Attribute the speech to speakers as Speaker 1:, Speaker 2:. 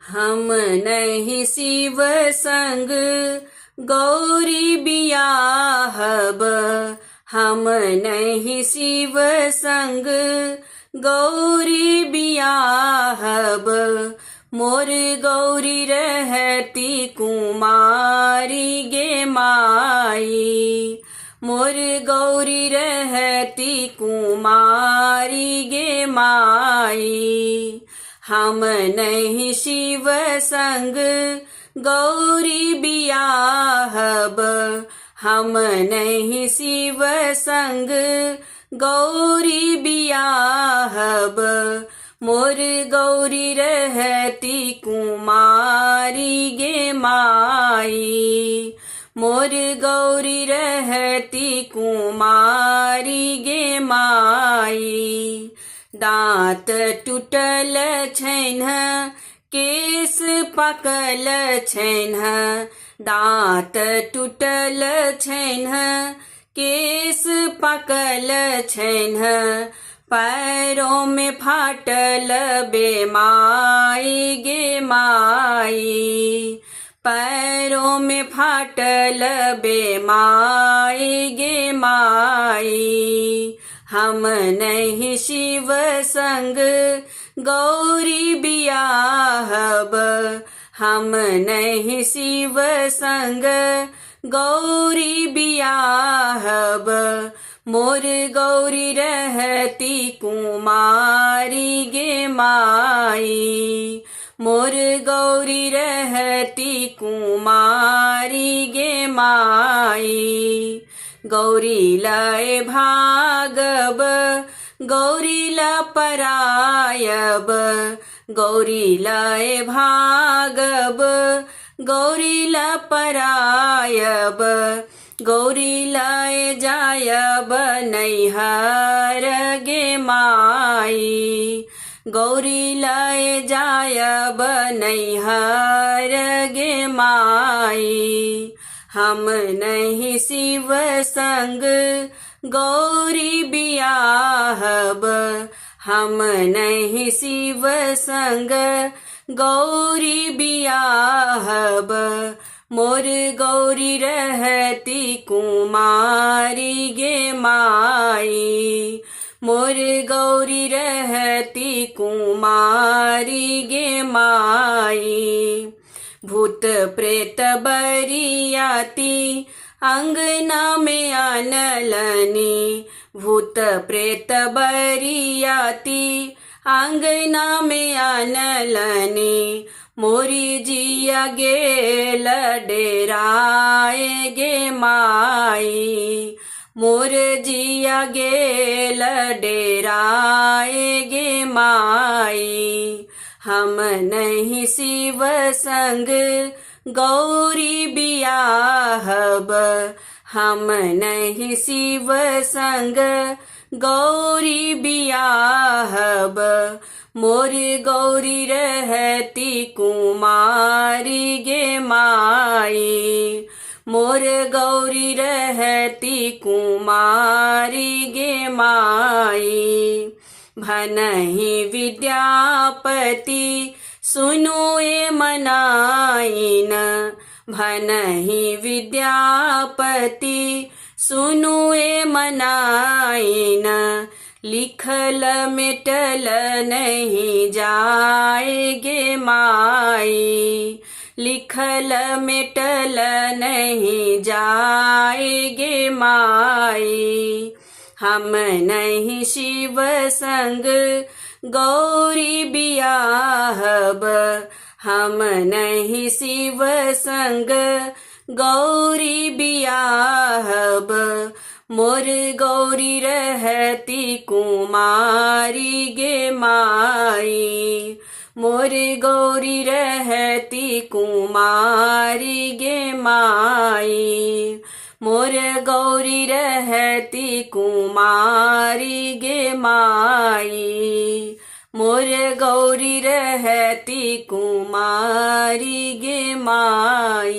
Speaker 1: हम नहीं शिव संग गौरी बियाहब, हम नहीं शिव संग गौरी बियाहब। मोर गौरी रहती कुमारी गे माई, मोर गौरी रहती कुमारी गे माई। हम नहीं शिव संग गौरी बियाहब, हम नहीं शिव संग गौरी बियाहब। मोर गौरी रहती कुमारी गे माई, मोर गौरी रहती कुमारी गे माई। दाँत टूटल छैन केस पाकल छैन, दाँत टूटल छैन केस पाकल छैन। पैरों में फाटल बेमाई गे माई, पैरों में फाटल बेमाई गे माई। हम नहीं शिव संग गौरी बियाहब, हम नहीं शिव संग गौरी बियाहब। मोर गौरी रहती कुमारी गे माई, मोर गौरी रहती कुमारी गे माई। गौरी लय भागब, गौरी ल परायब, गौरी लय भागब, गौरी ल परायब। गौरी लय जायब नैहर गे माई, गौरी लय जायब नैहर गे माई। हम नहीं शिव संग गौरी बियाहब, हम नहीं शिव संग गौरी बियाहब। मोर गौरी रहती कुमारी गे माई, मोर गौरी रहती कुमारी गे माई। भूत प्रेत बरियाती अंगना में आनलनी, भूत प्रेत बरियाती अंगना में आनलनी। मोरी जिया गेल डेराए गे माई, मोर जिया गेल डेराए गे माई। हम नहीं शिव संग गौरी बियाहब, हम नहीं शिव संग गौरी बियाहब। मोर गौरी रहती कुमारी गे माई, मोर गौरी रहती कुमारी गे माई। भनहि विद्यापति सुनु ए मनाइन, भनहि विद्यापति सुनु ए मनाइन। लिखल मिटल नहीं जाए गे माई, लिखल मिटल नहीं जाए गे माई। हम नहीं शिव संग गौरी बियाहब, हम नहीं शिव संग गौरी बियाहब। मोर गौरी रहती कुमारी गे माई, मोर गौरी रहती कुमारी गे माई, मोर गौरी रहती कुमारी गे माई, मोर गौरी रहती कुमारी गे माई।